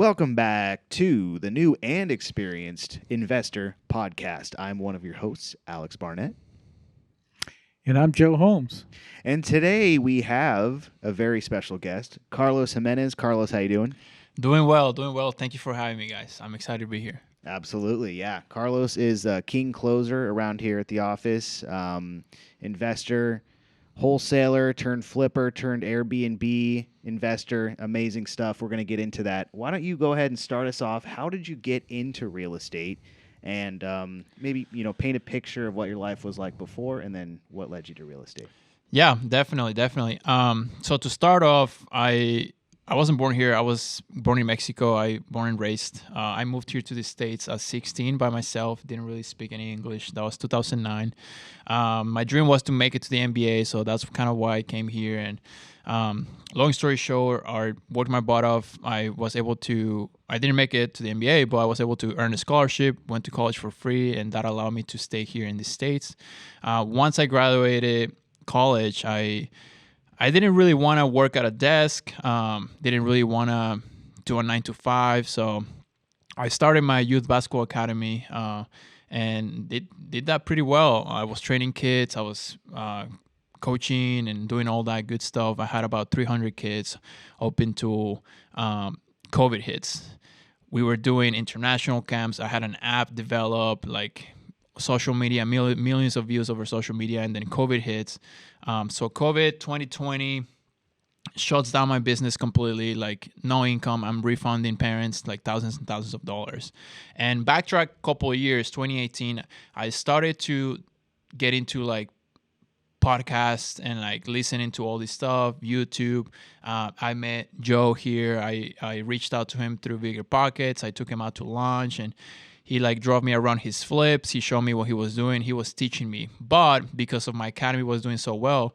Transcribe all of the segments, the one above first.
Welcome back to the new and experienced investor podcast. I'm one of your hosts, Alex Barnett. And I'm Joe Holmes. And today we have a very special guest, Carlos Jimenez. Carlos, how you doing? Doing well. Thank you for having me, guys. I'm excited to be here. Absolutely, yeah. Carlos is a king closer around here at the office, investor, wholesaler turned flipper turned Airbnb investor. Amazing stuff. We're going to get into that. Why don't you go ahead and start us off? How did you get into real estate? And maybe, paint a picture of what your life was like before and then what led you to real estate. Yeah, definitely. So to start off, I wasn't born here. I was born in Mexico. Born and raised. I moved here to the States at 16 by myself. Didn't really speak any English. That was 2009. My dream was to make it to the NBA, so that's kind of why I came here. And long story short, I worked my butt off. I didn't make it to the NBA, but I was able to earn a scholarship, went to college for free, and that allowed me to stay here in the States. Once I graduated college, I didn't really want to work at a desk, didn't really want to do a 9 to 5. So I started my youth basketball academy and did that pretty well. I was training kids. I was coaching and doing all that good stuff. I had about 300 kids up until COVID hits. We were doing international camps. I had an app developed, like social media, millions of views over social media, and then COVID hits. So COVID 2020 shuts down my business completely, like no income. I'm refunding parents like thousands and thousands of dollars. And backtrack a couple of years, 2018, I started to get into like podcasts and like listening to all this stuff, YouTube. I met Joe here. I reached out to him through Bigger Pockets. I took him out to lunch and he like drove me around his flips. He showed me what he was doing. He was teaching me. But because of my academy was doing so well,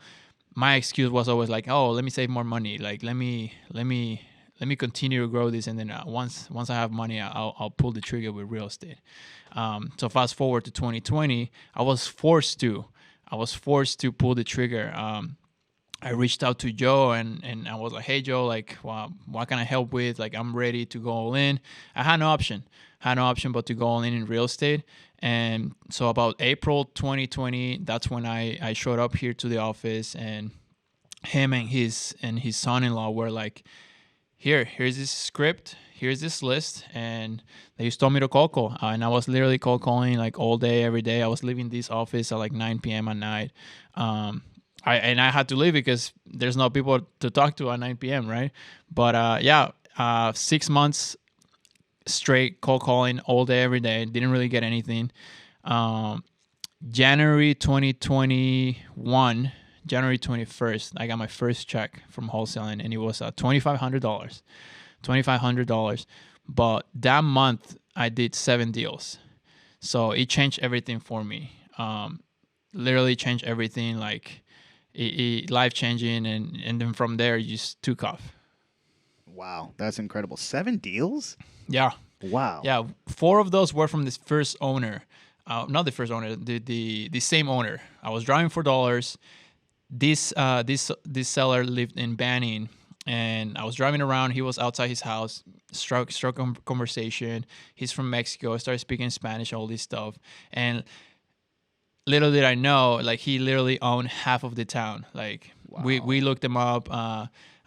my excuse was always like, oh, let me save more money. Like, let me continue to grow this. And then once I have money, I'll pull the trigger with real estate. So fast forward to 2020, I was forced to pull the trigger. I reached out to Joe and I was like, hey, Joe, like, what can I help with? Like, I'm ready to go all in. I had no option but to go all in real estate. And so about April 2020, that's when I showed up here to the office, and him and his son-in-law were like, here's this script, here's this list, and they just told me to call. And I was literally calling like all day, every day. I was leaving this office at like 9 p.m. at night. I had to leave because there's no people to talk to at 9 p.m., right? But 6 months straight calling all day, every day. Didn't really get anything. January 2021, January 21st, I got my first check from wholesaling, and it was $2,500. But that month, I did 7 deals. So it changed everything for me. Literally changed everything, like life-changing, and then from there, it just took off. Wow, that's incredible. 7 deals? Yeah. Wow. Yeah, 4 of those were from this first owner. Not the first owner, the same owner. I was driving for dollars. This seller lived in Banning, and I was driving around. He was outside his house. Struck conversation. He's from Mexico. I started speaking Spanish, all this stuff, and little did I know, like he literally owned half of the town. Like Wow. we looked him up.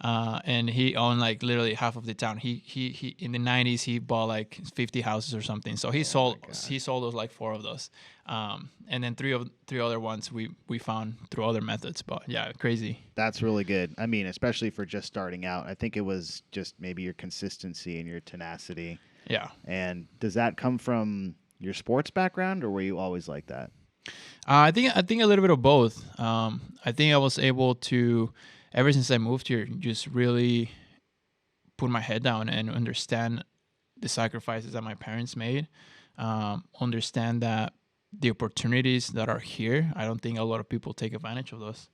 And he owned like literally half of the town. He in the 90s he bought like 50 houses or something. So he sold those, like 4 of those, and then three other ones we found through other methods. But yeah, crazy. That's really good. I mean, especially for just starting out. I think it was just maybe your consistency and your tenacity. Yeah. And does that come from your sports background, or were you always like that? I think a little bit of both. I think I was able to, ever since I moved here, just really put my head down and understand the sacrifices that my parents made. Understand that the opportunities that are here, I don't think a lot of people take advantage of those.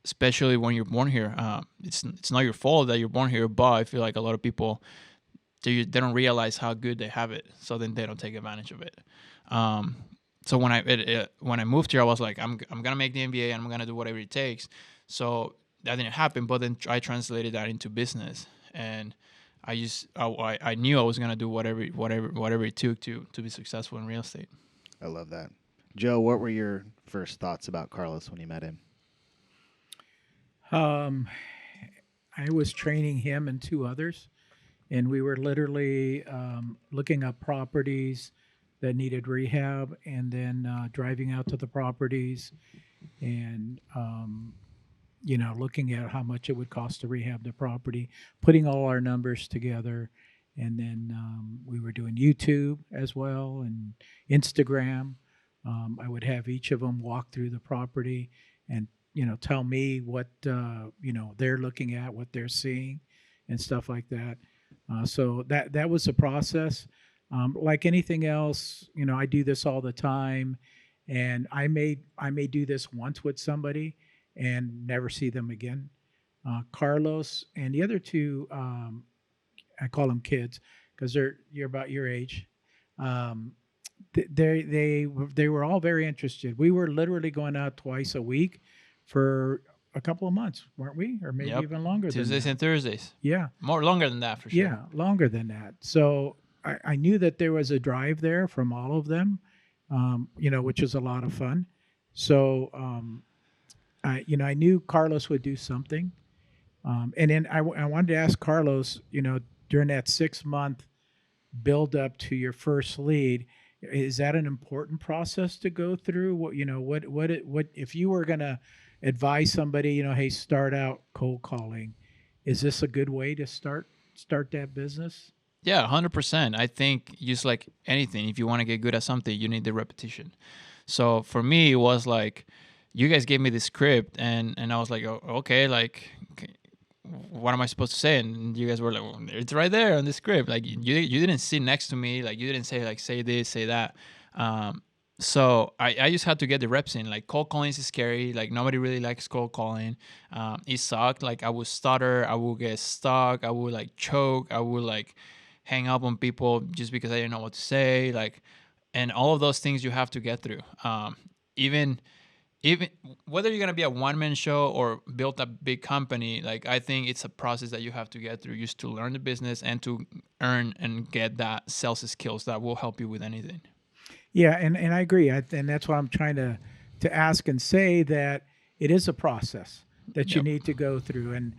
Especially when you're born here. It's not your fault that you're born here, but I feel like a lot of people, they don't realize how good they have it, so then they don't take advantage of it. So when I moved here, I was like, I'm gonna make the NBA and I'm gonna do whatever it takes. So that didn't happen, but then I translated that into business, and I knew I was gonna do whatever it took to be successful in real estate. I love that. Joe, what were your first thoughts about Carlos when you met him? Um, I was training him and two others, and we were literally looking up properties that needed rehab, and then driving out to the properties and looking at how much it would cost to rehab the property, putting all our numbers together, and then we were doing YouTube as well and Instagram. I would have each of them walk through the property and tell me what they're looking at, what they're seeing, and stuff like that. So that was the process. Like anything else, I do this all the time, and I may do this once with somebody and never see them again. Carlos and the other two, I call them kids because you're about your age. Um, they were all very interested. We were literally going out twice a week for a couple of months, weren't we? Or maybe Yep. even longer than Tuesdays that. and Thursdays. Yeah, More longer than that for sure. yeah, longer than that. So I knew that there was a drive there from all of them, which was a lot of fun. So I knew Carlos would do something, and then I wanted to ask Carlos, during that 6 month build up to your first lead, is that an important process to go through? What if you were gonna advise somebody, hey, start out cold calling, is this a good way to start that business? Yeah, 100%. I think just like anything, if you want to get good at something, you need the repetition. So for me, it was like, you guys gave me the script, and I was like, oh, okay, like, what am I supposed to say? And you guys were like, well, it's right there on the script. Like, you didn't sit next to me. Like, you didn't say, like, say this, say that. So I just had to get the reps in. Like, cold calling is scary. Like, nobody really likes cold calling. It sucked. Like, I would stutter. I would get stuck. I would, like, choke. I would, like, hang up on people just because I didn't know what to say. Like, and all of those things you have to get through. Even even whether you're gonna be a one man show or build a big company, like, I think it's a process that you have to get through just to learn the business and to earn and get that sales skills that will help you with anything. Yeah, and I agree. And that's why I'm trying to ask and say that it is a process that you Yep. need to go through. And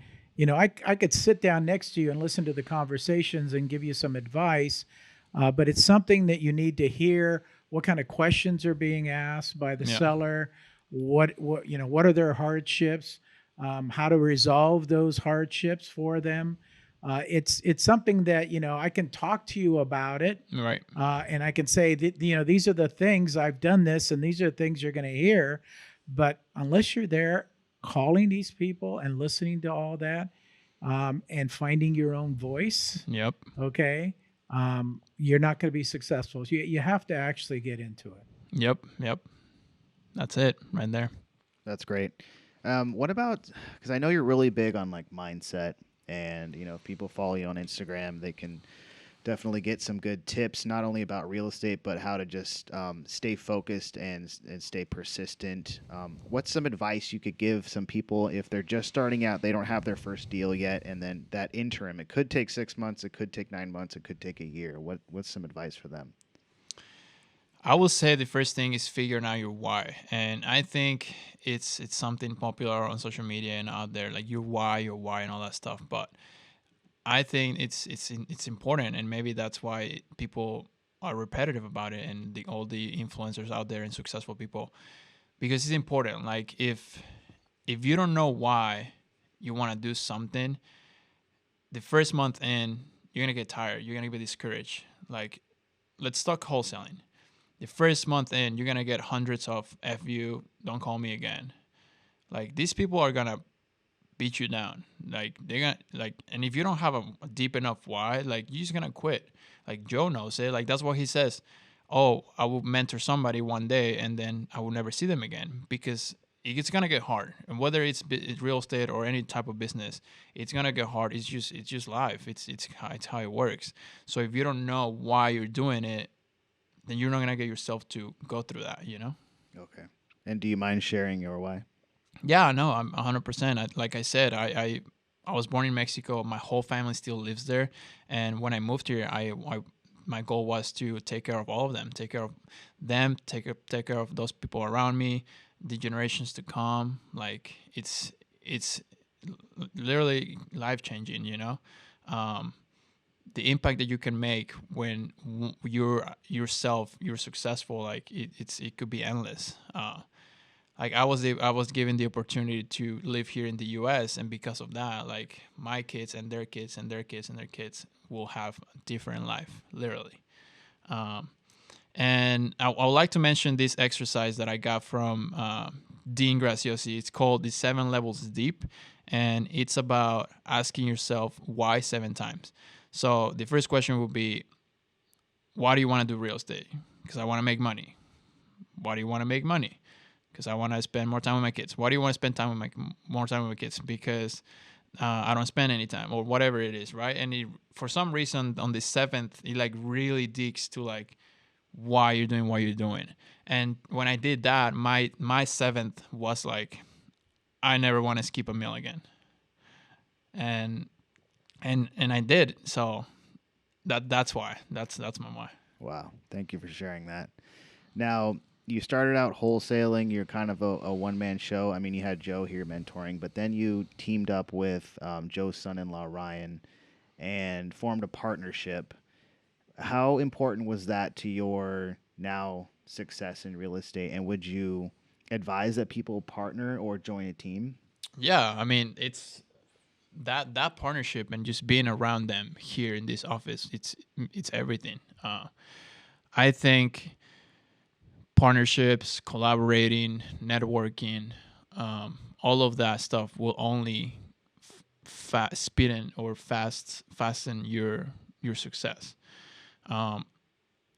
I could sit down next to you and listen to the conversations and give you some advice, but it's something that you need to hear. What kind of questions are being asked by the Yeah. seller? What are their hardships? How to resolve those hardships for them? It's something that I can talk to you about it, Right. and I can say that these are the things I've done this, and these are the things you're going to hear. But unless you're there calling these people and listening to all that, and finding your own voice, Yep. okay, you're not going to be successful. So you have to actually get into it. Yep. That's it right there. That's great. What about, because I know you're really big on like mindset, and if people follow you on Instagram, they can definitely get some good tips, not only about real estate, but how to just stay focused and stay persistent. What's some advice you could give some people if they're just starting out, they don't have their first deal yet, and then that interim, it could take 6 months, it could take 9 months, it could take a year. What's some advice for them? I will say the first thing is figuring out your why, and I think it's something popular on social media and out there, like your why, and all that stuff. But I think it's important, and maybe that's why people are repetitive about it, and all the influencers out there and successful people, because it's important. Like, if you don't know why you want to do something, the first month in, you're gonna get tired. You're gonna be discouraged. Like, let's talk wholesaling. The first month in, you're gonna get hundreds of "F you, don't call me again." Like, these people are gonna beat you down. Like, they're gonna, like, and if you don't have a deep enough why, like, you're just gonna quit. Like, Joe knows it. Like, that's what he says. Oh, I will mentor somebody one day, and then I will never see them again, because it's gonna get hard. And whether it's real estate or any type of business, it's gonna get hard. It's just life. It's how it works. So if you don't know why you're doing it, then you're not gonna get yourself to go through that. Okay. And do you mind sharing your why? Yeah, no, I'm 100%. Like I said, I was born in Mexico. My whole family still lives there, and when I moved here, my goal was to take care of all of them, take care of them, take care of those people around me, the generations to come. Like it's literally life changing, you know. Um, the impact that you can make when you're successful, like it could be endless. Like I was given the opportunity to live here in the U.S., and because of that, like my kids and their kids and their kids and their kids will have a different life, literally. Um, and I would like to mention this exercise that I got from Dean Graziosi. It's called the 7 levels deep, and it's about asking yourself why 7 times. So the first question would be, why do you want to do real estate? Because I want to make money. Why do you want to make money? Because I want to spend more time with my kids. Why do you want to spend more time with my kids? Because I don't spend any time, or whatever it is, right? And for some reason, on the seventh, it like really digs to like why you're doing what you're doing. And when I did that, my seventh was like, I never want to skip a meal again. And I did. So that's why. That's my why. Wow. Thank you for sharing that. Now, you started out wholesaling. You're kind of a one-man show. I mean, you had Joe here mentoring, but then you teamed up with Joe's son-in-law, Ryan, and formed a partnership. How important was that to your now success in real estate? And would you advise that people partner or join a team? Yeah, I mean, it's that partnership and just being around them here in this office. It's everything. I think partnerships, collaborating, networking, all of that stuff will only fasten your success. Um,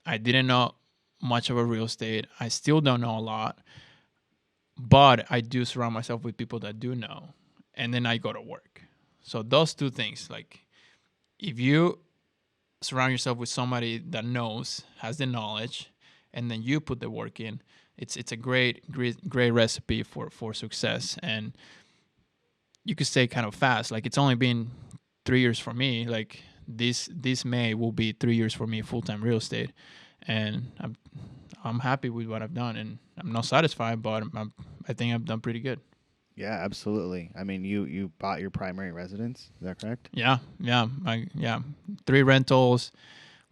I didn't know much about real estate. I still don't know a lot, but I do surround myself with people that do know, and then I go to work. So those two things, like if you surround yourself with somebody that knows, has the knowledge, and then you put the work in, it's a great recipe for success. And you could say kind of fast, like it's only been 3 years for me. Like this May will be 3 years for me full-time real estate, and I'm happy with what I've done, and I'm not satisfied, but I think I've done pretty good. Yeah, absolutely. I mean, you bought your primary residence. Is that correct? Yeah, 3 rentals.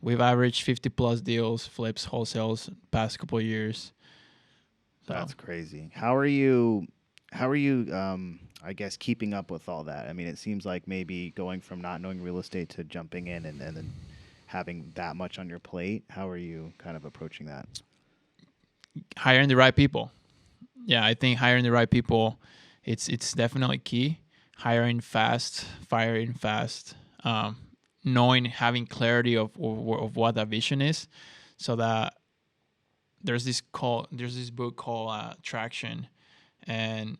We've averaged 50 plus deals, flips, wholesales past couple of years. So, That's crazy. How are you? How are you? I guess keeping up with all that. I mean, it seems like maybe going from not knowing real estate to jumping in and then having that much on your plate. How are you kind of approaching that? hiring the right people. Yeah, I think hiring the right people, it's definitely key. Hiring fast, firing fast, knowing, having clarity of what that vision is, so that there's this book called Traction, and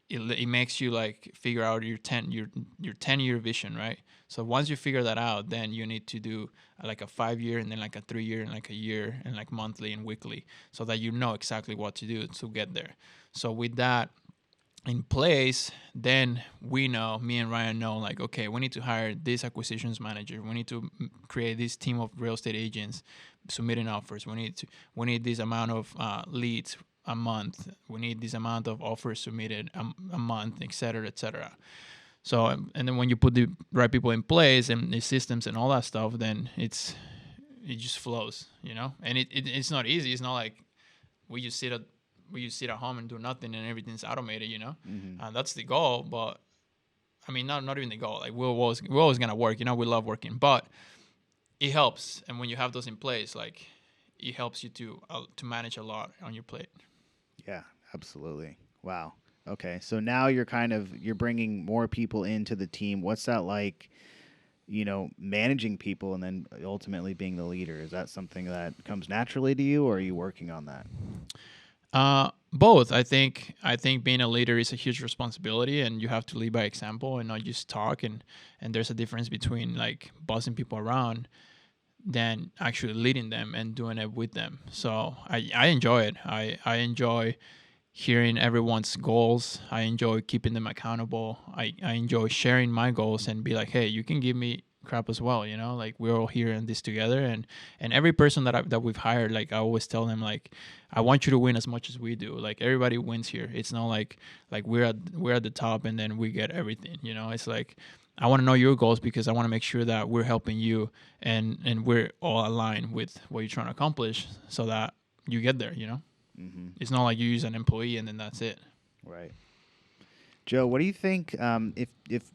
it makes you like figure out your 10-year vision, right? So once you figure that out, then you need to do like a 5 year, and then like a 3 year, and like a year, and like monthly and weekly, so that you know exactly what to do to get there. So with that in place, then me and Ryan know, like, okay, we need to hire this acquisitions manager. We need to create this team of real estate agents submitting offers. We need this amount of leads a month. We need this amount of offers submitted a month, et cetera, et cetera. So, and then when you put the right people in place and the systems and all that stuff, then it just flows, you know. And it's not easy. It's not like we just sit at home and do nothing and everything's automated, you know. Mm-hmm. That's the goal, but I mean, not even the goal. Like we're always gonna work, you know. We love working, but it helps. And when you have those in place, like it helps you to manage a lot on your plate. Yeah, absolutely. Wow. Okay, so now you're bringing more people into the team. What's that like? You know, managing people and then ultimately being the leader. Is that something that comes naturally to you, or are you working on that? Both. I think being a leader is a huge responsibility, and you have to lead by example and not just talk. And there's a difference between like bossing people around than actually leading them and doing it with them. So I enjoy it. I enjoy hearing everyone's goals. I enjoy keeping them accountable. I enjoy sharing my goals and be like, hey, you can give me crap as well, you know, like we're all here in this together. And every person that we've hired, like I always tell them, like, I want you to win as much as we do. Like everybody wins here. It's not like we're at the top and then we get everything, you know. It's like, I want to know your goals because I want to make sure that we're helping you and we're all aligned with what you're trying to accomplish so that you get there, you know. It's not like you use an employee and then that's it. Right. Joe, what do you think if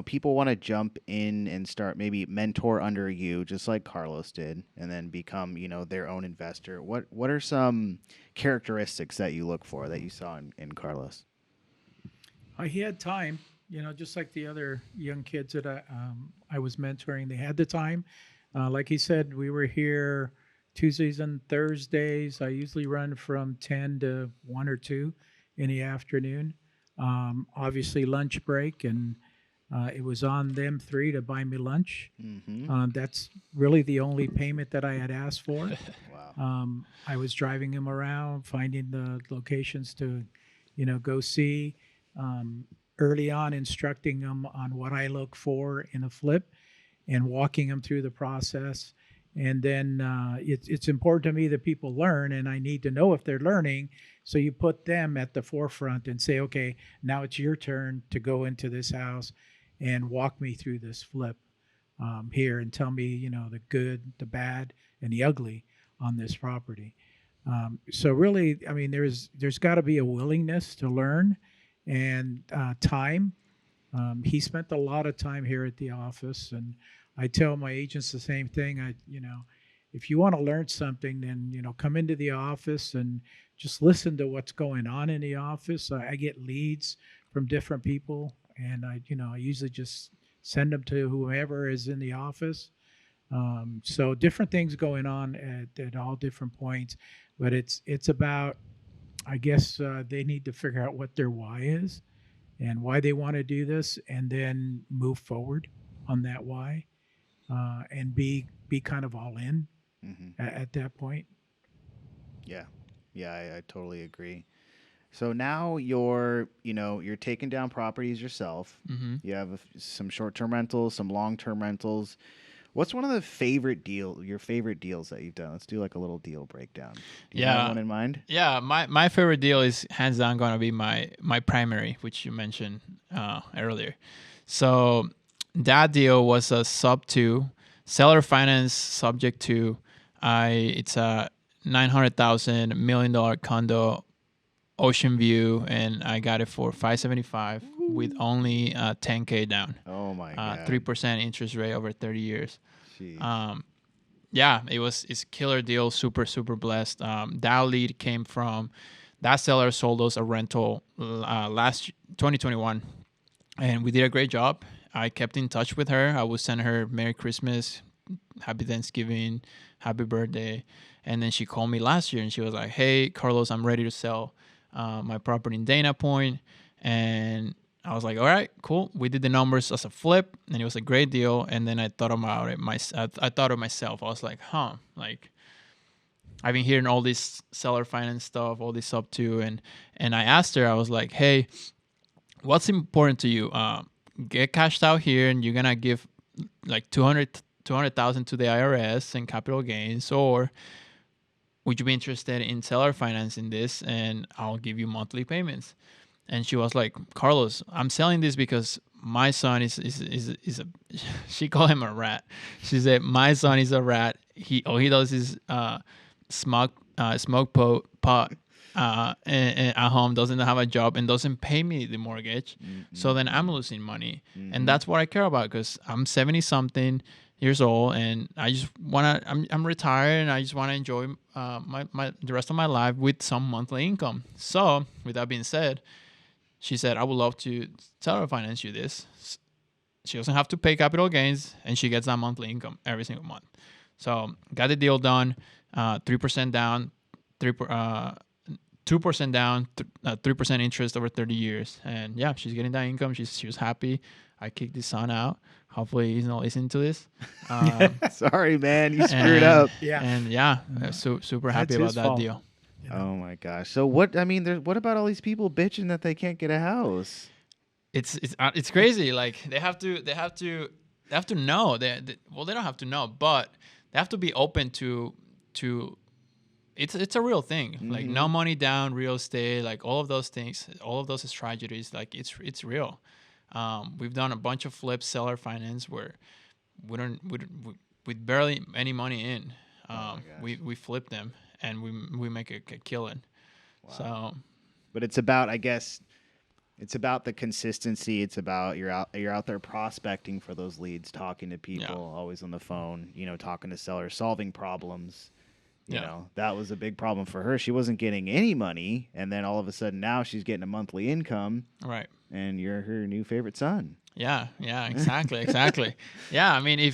people want to jump in and start maybe mentor under you, just like Carlos did, and then become, their own investor? What are some characteristics that you look for that you saw in Carlos? He had time, just like the other young kids that I was mentoring. They had the time. Like he said, we were here Tuesdays and Thursdays. I usually run from 10 to 1 or 2 in the afternoon. Obviously, lunch break, and it was on them 3 to buy me lunch. That's really the only payment that I had asked for. Wow. I was driving him around, finding the locations to, go see. Early on, instructing them on what I look for in a flip and walking them through the process. And then it's important to me that people learn, and I need to know if they're learning. So you put them at the forefront and say, okay, now it's your turn to go into this house and walk me through this flip here and tell me, the good, the bad, and the ugly on this property. So really, I mean, there's got to be a willingness to learn and time. He spent a lot of time here at the office, and I tell my agents the same thing. If you want to learn something, then come into the office and just listen to what's going on in the office. I get leads from different people, and I usually just send them to whoever is in the office. So different things going on at all different points, but it's about, I guess they need to figure out what their why is and why they want to do this, and then move forward on that why, and be kind of all in at that point. Yeah, I totally agree. So now you're taking down properties yourself. You have some short-term rentals, some long-term rentals. What's one of your favorite deals that you've done? Let's do like a little deal breakdown. Do you have one in mind? Yeah, my favorite deal is hands down going to be my primary, which you mentioned earlier. So that deal was a sub 2 seller finance subject to. It's a $900,000 $1 million condo, ocean view, and I got it for $575 with only $10K down. Oh my god! 3% interest rate over 30 years. Jeez. Yeah, it's a killer deal. Super blessed. That lead came from that seller sold us a rental last 2021, and we did a great job. I kept in touch with her. I would send her Merry Christmas, Happy Thanksgiving, Happy Birthday, and then she called me last year and she was like, "Hey, Carlos, I'm ready to sell my property in Dana Point," and I was like, all right, cool. We did the numbers as a flip, and it was a great deal. And then I thought about it. I thought of myself. I was like, like I've been hearing all this seller finance stuff, all this sub 2, and I asked her. I was like, hey, what's important to you? Get cashed out here, and you're gonna give like $200,000 to the IRS and capital gains, or would you be interested in seller financing this, and I'll give you monthly payments? And she was like, Carlos, I'm selling this because my son is a she called him a rat. She said, my son is a rat. All he does is smoke pot and at home, doesn't have a job, and doesn't pay me the mortgage. So then I'm losing money. And that's what I care about, because I'm 70 something years old, and I just I'm retired, and I just want to enjoy the rest of my life with some monthly income. So with that being said, she said, I would love to seller finance you this. She doesn't have to pay capital gains, and she gets that monthly income every single month. So got the deal done, 3% down, 2% down, 3% interest over 30 years. And yeah, she's getting that income. She was happy. I kicked his son out. Hopefully he's not listening to this. Sorry, man. You screwed up. Yeah. And yeah, super happy about that deal. You know, Oh my gosh. So what? I mean, what about all these people bitching that they can't get a house? It's crazy. Like they have to know. Well, they don't have to know, but they have to be open to. It's a real thing. Like Mm-hmm. no money down, real estate, like all of those things, all of those strategies. Like it's real. We've done a bunch of flips, seller finance, where with barely any money in, Oh my gosh. we flip them and we make a killing. Wow. So But it's about, I guess, it's about the consistency. It's about you're out there prospecting for those leads, talking to yeah, people, always on the phone, talking to sellers, solving problems. yeah, That was a big problem for her. She wasn't getting any money, and then all of a sudden now she's getting a monthly income, right. and you're her new favorite son. Yeah, yeah, exactly, exactly. Yeah, I mean,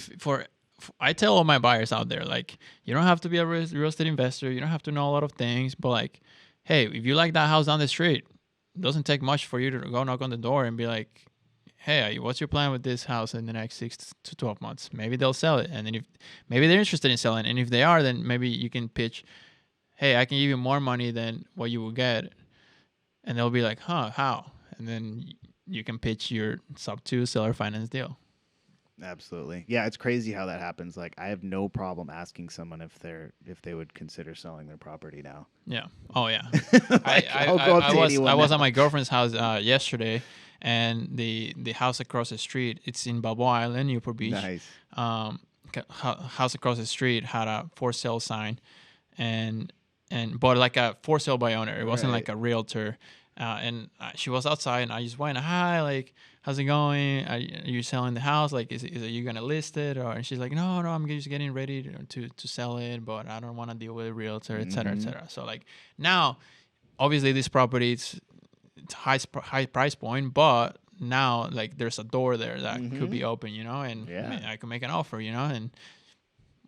I tell all my buyers out there, like, you don't have to be a real estate investor, you don't have to know a lot of things, but like, hey, if you like that house down the street, it doesn't take much for you to go knock on the door and be like, hey, what's your plan with this house in the next 6 to 12 months? Maybe they'll sell it, and then if maybe they're interested in selling, and if they are, then maybe you can pitch, hey, I can give you more money than what you will get, and they'll be like, huh, how? And then you can pitch your sub 2 seller finance deal. Absolutely. Yeah, it's crazy how that happens. Like I have no problem asking someone if they would consider selling their property now. Yeah. Oh yeah. Like, I'll go up to anyone I was now. at my girlfriend's house yesterday, and the house across the street, it's in Balboa Island, Newport Beach. Nice. House across the street had a for sale sign, and but like a for sale by owner. It wasn't Right. like a realtor. And she was outside, and I just went, hi, like, how's it going? Are you selling the house? Like, is it you gonna list it? Or and she's like, no, I'm just getting ready to sell it, but I don't want to deal with a realtor, et cetera, et Mm-hmm. cetera. So like now, obviously, this property it's high price point, but now like there's a door there that could be open, and Yeah. I can make an offer, and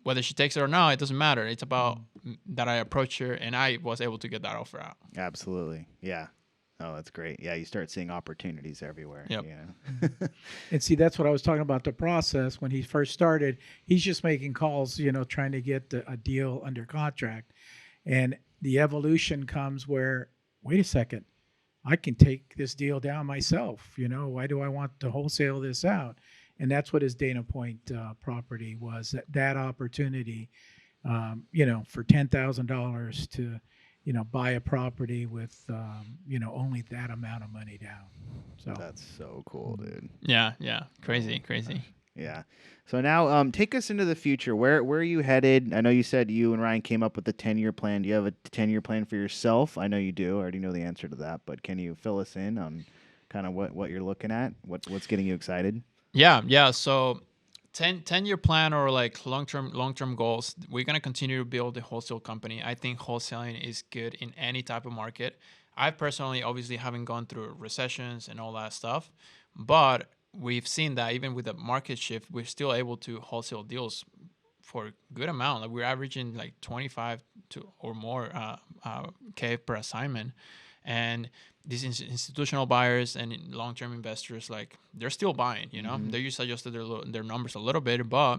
whether she takes it or not, it doesn't matter. It's about that I approach her and I was able to get that offer out. Absolutely. Yeah. Oh, that's great. Yeah, you start seeing opportunities everywhere. Yep. and see, that's what I was talking about. The process when he first started, he's just making calls, trying to get a deal under contract, and the evolution comes where, wait a second, I can take this deal down myself. Why do I want to wholesale this out? And that's what his Dana Point property was. That opportunity, for $10,000 to, buy a property with, only that amount of money down. So That's so cool, dude. Yeah. Crazy. Yeah. So now, take us into the future. Where are you headed? I know you said you and Ryan came up with a 10-year plan. Do you have a 10-year plan for yourself? I know you do. I already know the answer to that, but can you fill us in on kind of what you're looking at? What's getting you excited? Yeah. So 10-year plan or like long-term goals. We're going to continue to build the wholesale company. I think wholesaling is good in any type of market. I personally obviously haven't gone through recessions and all that stuff, but we've seen that even with the market shift, we're still able to wholesale deals for a good amount. Like we're averaging like 25 to or more K per assignment. And these institutional buyers and long-term investors, like they're still buying, they just adjusted their numbers a little bit, but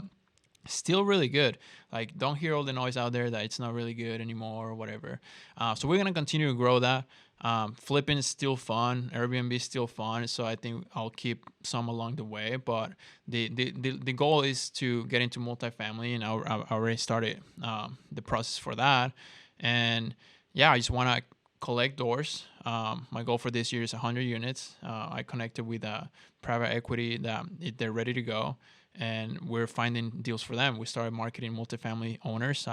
still really good. Like don't hear all the noise out there that it's not really good anymore or whatever. So we're going to continue to grow that. Flipping is still fun. Airbnb is still fun. So I think I'll keep some along the way, but the goal is to get into multifamily, and I already started the process for that. And yeah, I just want to collect doors. My goal for this year is 100 units. I connected with a private equity that they're ready to go, and we're finding deals for them. We started marketing multifamily owners.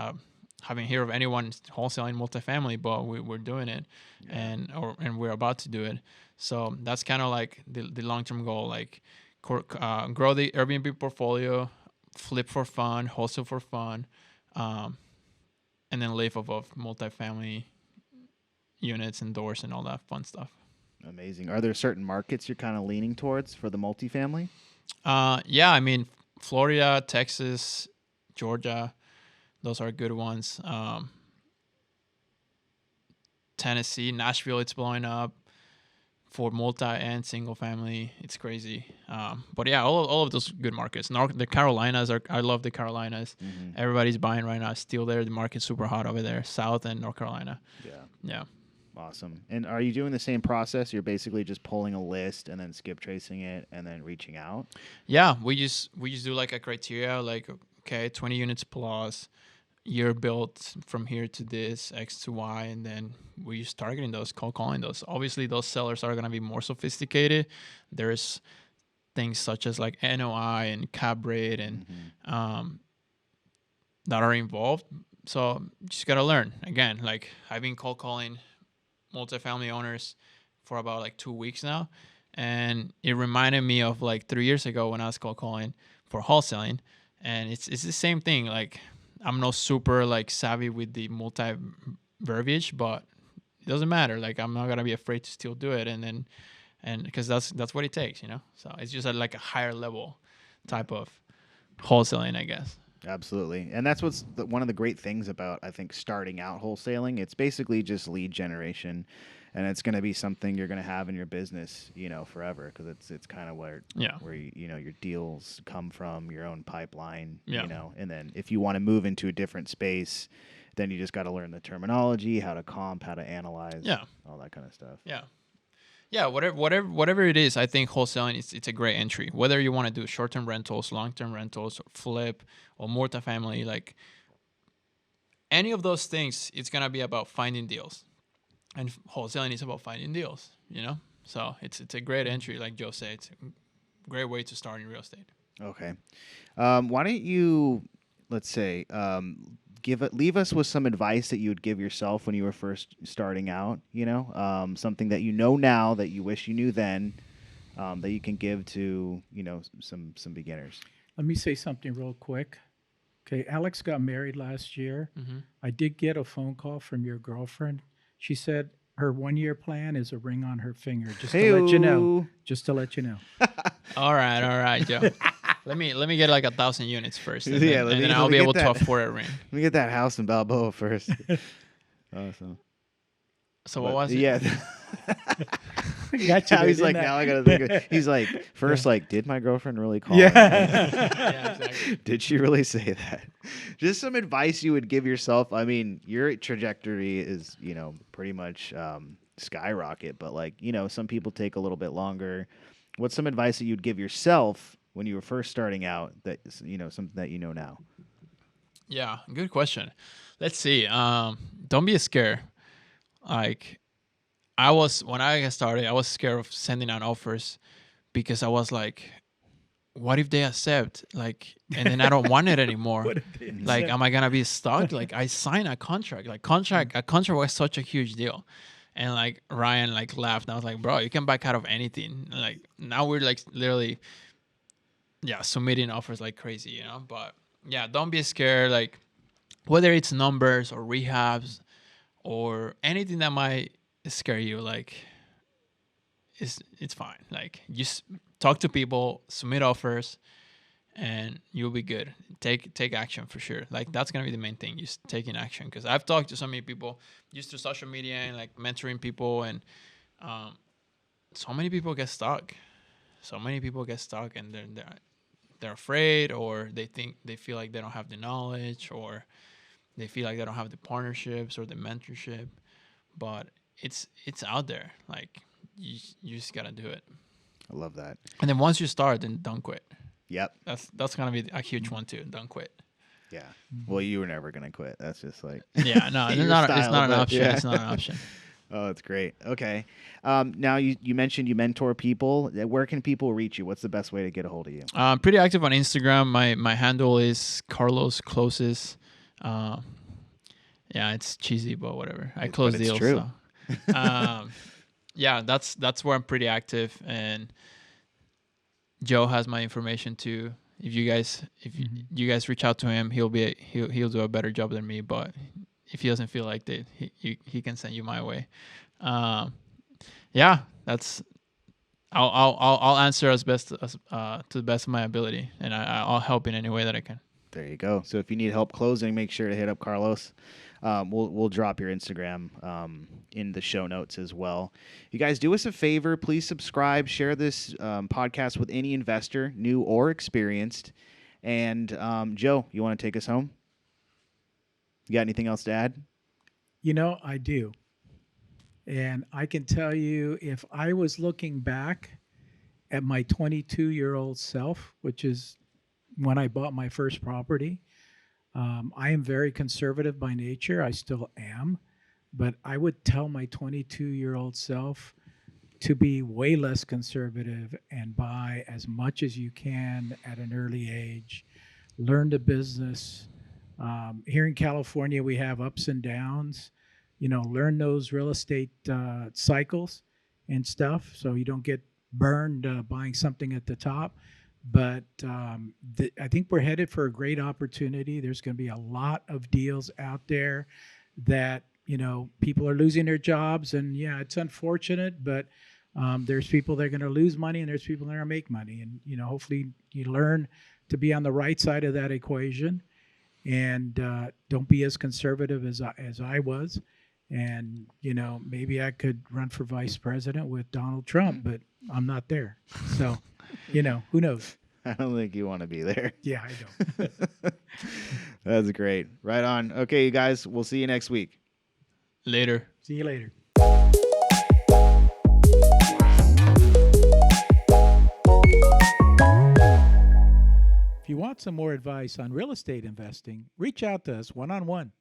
Haven't heard of anyone wholesaling multifamily, but we're doing it, and we're about to do it. So that's kind of like the long-term goal, like grow the Airbnb portfolio, flip for fun, wholesale for fun, and then live off of multifamily units and doors and all that fun stuff. Amazing. Are there certain markets you're kind of leaning towards for the multifamily? Yeah, I mean, Florida, Texas, Georgia, those are good ones. Tennessee, Nashville, it's blowing up. for multi and single family. It's crazy. But yeah, all of those good markets. The Carolinas I love the Carolinas. Everybody's buying right now. Still there. The market's super hot over there. South and North Carolina. Yeah. Yeah. Awesome. And are you doing the same process? You're basically just pulling a list and then skip tracing it and then reaching out? Yeah, we just do like a criteria, like, okay, 20 units plus, year built from here to this, X to Y, and then we just targeting those, cold calling those. Obviously, those sellers are going to be more sophisticated. There's things such as like NOI and cap rate and that are involved. So you just got to learn. Again, like I've been cold calling multifamily owners for about like 2 weeks now. And it reminded me of like 3 years ago when I was cold calling for wholesaling. And it's the same thing. Like I'm not super like savvy with the multi verbiage, but it doesn't matter. Like I'm not gonna be afraid to still do it. And because that's what it takes, you know. So it's just like a higher level type of wholesaling, I guess. Absolutely. And that's one of the great things about, I think, starting out wholesaling. It's basically just lead generation, and it's going to be something you're going to have in your business, you know, forever, because it's kind of where you know, your deals come from, your own pipeline, you know. And then if you want to move into a different space, then you just got to learn the terminology, how to comp, how to analyze, all that kind of stuff. Yeah, whatever it is, I think wholesaling it's a great entry. Whether you want to do short-term rentals, long-term rentals, or flip, or multifamily, like any of those things, it's gonna be about finding deals, and wholesaling is about finding deals. You know, so it's a great entry, like Joe said. It's a great way to start in real estate. Okay, why don't you, let's say, leave us with some advice that you would give yourself when you were first starting out, you know, something that you know now that you wish you knew then, that you can give to, you know, some beginners. Let me say something real quick. Okay, Alex got married last year. I did get a phone call from your girlfriend. She said her 1-year plan is a ring on her finger, just to let you know. Just to let you know. All right, Joe. Let me get like 1,000 units first, and Yeah, then I'll be able to afford a ring. Let me get that house in Balboa first. Awesome. So what was it? Yeah. Got you Now there, he's like, didn't I? now I gotta think of, he's like, first, like, did my girlfriend really call? Yeah. Yeah, exactly. Did she really say that? Just some advice you would give yourself. I mean, your trajectory is, you know, pretty much skyrocket, but like, you know, some people take a little bit longer. What's some advice that you'd give yourself when you were first starting out that, you know, something that you know now? Yeah, good question. Let's see. Don't be scared. Like when I got started, I was scared of sending out offers because I was like, what if they accept? Like, and then I don't want it anymore. Like, am I gonna be stuck? Like, I signed a contract. Like, a contract was such a huge deal. And like Ryan like laughed. And I was like, bro, you can back out of anything. And, like now we're like literally, submitting offers like crazy, you know. But yeah, don't be scared. Like whether it's numbers or rehabs or anything that might scare you, like it's fine. Like just talk to people, submit offers, and you'll be good. Take action for sure. Like that's gonna be the main thing, just taking action. Because I've talked to so many people just through social media and like mentoring people, and so many people get stuck. And they're afraid, or they feel like they don't have the knowledge, or they feel like they don't have the partnerships or the mentorship. But it's out there. Like you just gotta do it. I love that. And then once you start, then don't quit. Yep. That's gonna be a huge one too. Don't quit. Yeah. Well, you were never gonna quit. That's just like Yeah. No, it's not an option. Yeah. It's not an option. Oh, that's great. Okay. Now you mentioned you mentor people. Where can people reach you? What's the best way to get a hold of you? I'm pretty active on Instagram. My handle is Carlos Closes. Yeah, it's cheesy, but whatever. I close but it's deals. true. So. Yeah, that's where I'm pretty active, and Joe has my information too. If you guys reach out to him, he'll do a better job than me. But if he doesn't feel like it, he can send you my way. Yeah, I'll answer as best as to the best of my ability, and I'll help in any way that I can. There you go. So if you need help closing, make sure to hit up Carlos. we'll drop your Instagram in the show notes as well. You guys do us a favor, please subscribe, share this podcast with any investor, new or experienced. And Joe, you want to take us home? You got anything else to add? I do. And I can tell you, if I was looking back at my 22-year-old self, which is when I bought my first property, I am very conservative by nature. I still am. But I would tell my 22-year-old self to be way less conservative and buy as much as you can at an early age. Learn the business. Here in California, we have ups and downs. Learn those real estate cycles and stuff so you don't get burned buying something at the top. But I think we're headed for a great opportunity. There's going to be a lot of deals out there that, people are losing their jobs. And yeah, it's unfortunate, but there's people that are going to lose money and there's people that are going to make money. And, hopefully you learn to be on the right side of that equation and don't be as conservative as I was. And, maybe I could run for vice president with Donald Trump, but I'm not there. So, who knows? I don't think you want to be there. Yeah, I don't. That's great. Right on. Okay, you guys, we'll see you next week. Later. See you later. If you want some more advice on real estate investing, reach out to us one-on-one.